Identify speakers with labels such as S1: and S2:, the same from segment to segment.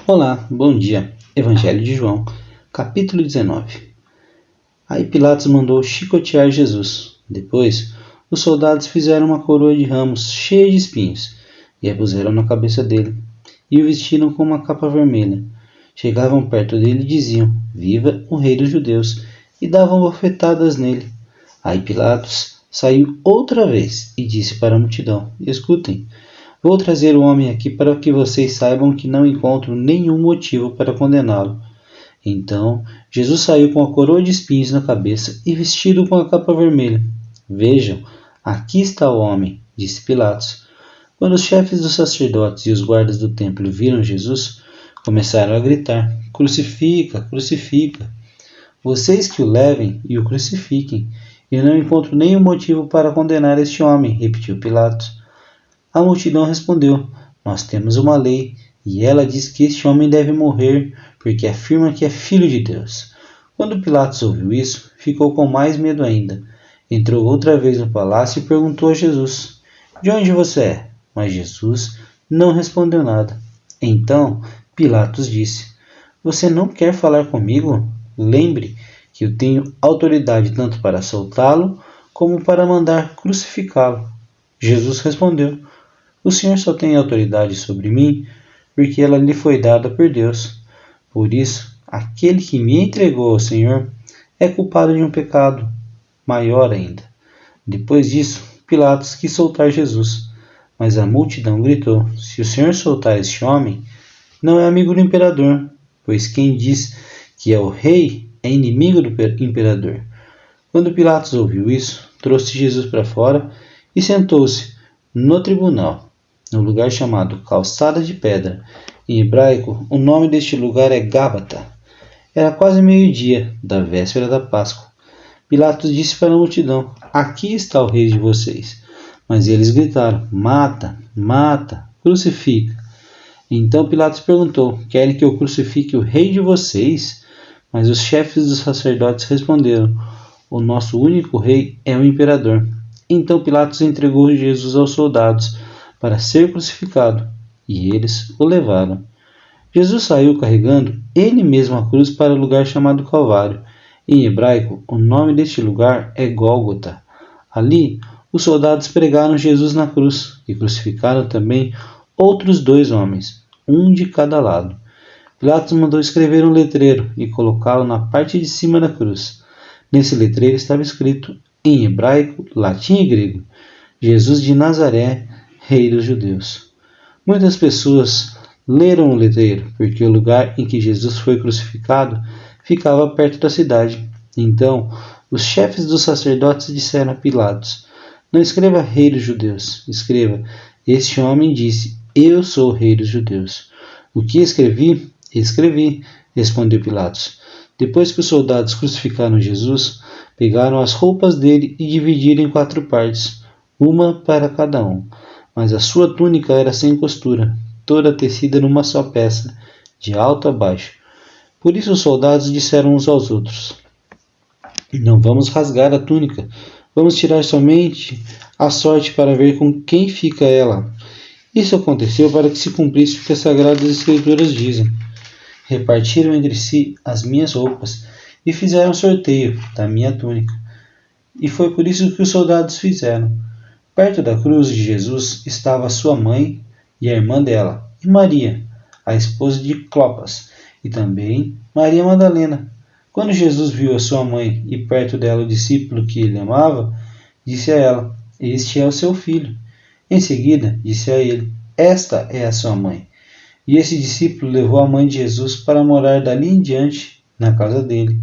S1: Olá, bom dia. Evangelho de João, capítulo 19. Aí Pilatos mandou chicotear Jesus. Depois, os soldados fizeram uma coroa de ramos cheia de espinhos e a puseram na cabeça dele e o vestiram com uma capa vermelha. Chegavam perto dele e diziam: Viva o Rei dos Judeus! E davam bofetadas nele. Aí Pilatos saiu outra vez e disse para a multidão: Escutem. Vou trazer o homem aqui para que vocês saibam que não encontro nenhum motivo para condená-lo. Então, Jesus saiu com a coroa de espinhos na cabeça e vestido com a capa vermelha. Vejam, aqui está o homem, disse Pilatos. Quando os chefes dos sacerdotes e os guardas do templo viram Jesus, começaram a gritar: Crucifica, crucifica! Vocês que o levem e o crucifiquem. Eu não encontro nenhum motivo para condenar este homem, repetiu Pilatos. A multidão respondeu: Nós temos uma lei, e ela diz que este homem deve morrer, porque afirma que é filho de Deus. Quando Pilatos ouviu isso, ficou com mais medo ainda. Entrou outra vez no palácio e perguntou a Jesus: De onde você é? Mas Jesus não respondeu nada. Então Pilatos disse: Você não quer falar comigo? Lembre que eu tenho autoridade tanto para soltá-lo como para mandar crucificá-lo. Jesus respondeu: O Senhor só tem autoridade sobre mim porque ela lhe foi dada por Deus. Por isso, aquele que me entregou ao Senhor é culpado de um pecado maior ainda. Depois disso, Pilatos quis soltar Jesus, mas a multidão gritou: Se o Senhor soltar este homem, não é amigo do imperador, pois quem diz que é o rei é inimigo do imperador. Quando Pilatos ouviu isso, trouxe Jesus para fora e sentou-se no tribunal, no lugar chamado Calçada de Pedra. Em hebraico, o nome deste lugar é Gábata. Era quase meio-dia, da véspera da Páscoa. Pilatos disse para a multidão: Aqui está o rei de vocês. Mas eles gritaram: Mata, mata, crucifica. Então Pilatos perguntou: Querem que eu crucifique o rei de vocês? Mas os chefes dos sacerdotes responderam: O nosso único rei é o imperador. Então Pilatos entregou Jesus aos soldados para ser crucificado, e eles o levaram. Jesus saiu carregando ele mesmo a cruz para o lugar chamado Calvário. Em hebraico, o nome deste lugar é Gólgota. Ali, os soldados pregaram Jesus na cruz e crucificaram também outros 2 homens, um de cada lado. Pilatos mandou escrever um letreiro e colocá-lo na parte de cima da cruz. Nesse letreiro estava escrito, em hebraico, latim e grego: Jesus de Nazaré, Rei dos Judeus. Muitas pessoas leram o letreiro, porque o lugar em que Jesus foi crucificado ficava perto da cidade. Então, os chefes dos sacerdotes disseram a Pilatos: Não escreva Rei dos Judeus, escreva: Este homem disse: Eu sou o Rei dos Judeus. O que escrevi? Escrevi, respondeu Pilatos. Depois que os soldados crucificaram Jesus, pegaram as roupas dele e dividiram em 4 partes, uma para cada um. Mas a sua túnica era sem costura, toda tecida numa só peça, de alto a baixo. Por isso os soldados disseram uns aos outros: Não vamos rasgar a túnica, vamos tirar somente a sorte para ver com quem fica ela. Isso aconteceu para que se cumprisse o que as Sagradas Escrituras dizem. Repartiram entre si as minhas roupas e fizeram sorteio da minha túnica. E foi por isso que os soldados fizeram. Perto da cruz de Jesus estava sua mãe e a irmã dela, e Maria, a esposa de Clopas, e também Maria Madalena. Quando Jesus viu a sua mãe e perto dela o discípulo que ele amava, disse a ela: Este é o seu filho. Em seguida, disse a ele: Esta é a sua mãe. E esse discípulo levou a mãe de Jesus para morar dali em diante na casa dele.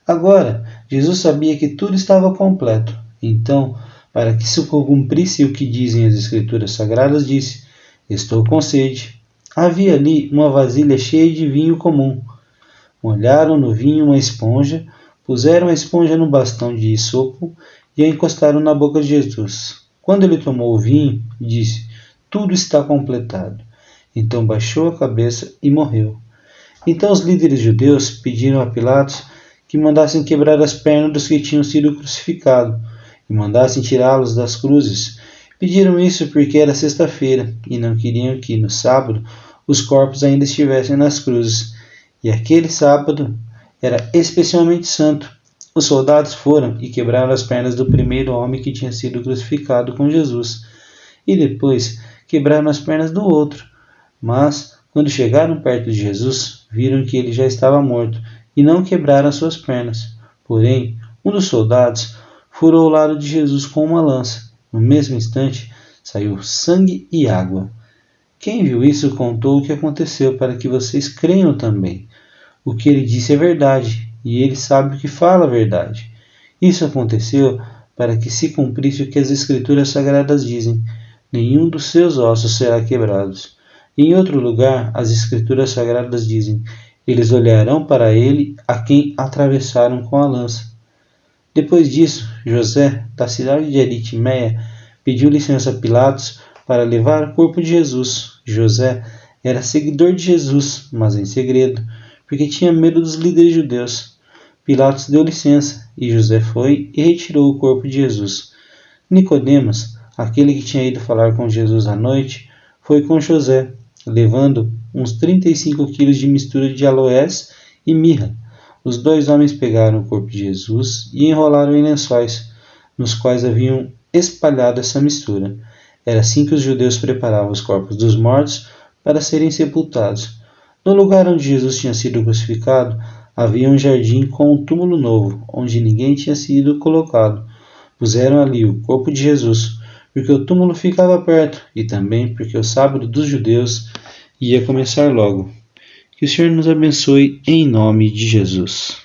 S1: Agora, Jesus sabia que tudo estava completo. Então, para que se cumprisse o que dizem as Escrituras Sagradas, disse: Estou com sede. Havia ali uma vasilha cheia de vinho comum. Molharam no vinho uma esponja, puseram a esponja no bastão de hisopo e a encostaram na boca de Jesus. Quando ele tomou o vinho, disse: Tudo está completado. Então baixou a cabeça e morreu. Então os líderes judeus pediram a Pilatos que mandassem quebrar as pernas dos que tinham sido crucificados e mandassem tirá-los das cruzes. Pediram isso porque era sexta-feira e não queriam que, no sábado, os corpos ainda estivessem nas cruzes. E aquele sábado era especialmente santo. Os soldados foram e quebraram as pernas do primeiro homem que tinha sido crucificado com Jesus, e depois quebraram as pernas do outro. Mas, quando chegaram perto de Jesus, viram que ele já estava morto, e não quebraram as suas pernas. Porém, um dos soldados furou o lado de Jesus com uma lança. No mesmo instante, saiu sangue e água. Quem viu isso contou o que aconteceu para que vocês creiam também. O que ele disse é verdade, e ele sabe o que fala a verdade. Isso aconteceu para que se cumprisse o que as Escrituras Sagradas dizem: nenhum dos seus ossos será quebrado. Em outro lugar, as Escrituras Sagradas dizem: eles olharão para ele a quem atravessaram com a lança. Depois disso, José, da cidade de Arimateia, pediu licença a Pilatos para levar o corpo de Jesus. José era seguidor de Jesus, mas em segredo, porque tinha medo dos líderes judeus. Pilatos deu licença, e José foi e retirou o corpo de Jesus. Nicodemos, aquele que tinha ido falar com Jesus à noite, foi com José, levando uns 35 quilos de mistura de aloés e mirra. Os dois homens pegaram o corpo de Jesus e enrolaram em lençóis, nos quais haviam espalhado essa mistura. Era assim que os judeus preparavam os corpos dos mortos para serem sepultados. No lugar onde Jesus tinha sido crucificado, havia um jardim com um túmulo novo, onde ninguém tinha sido colocado. Puseram ali o corpo de Jesus, porque o túmulo ficava perto, e também porque o sábado dos judeus ia começar logo. Que o Senhor nos abençoe em nome de Jesus.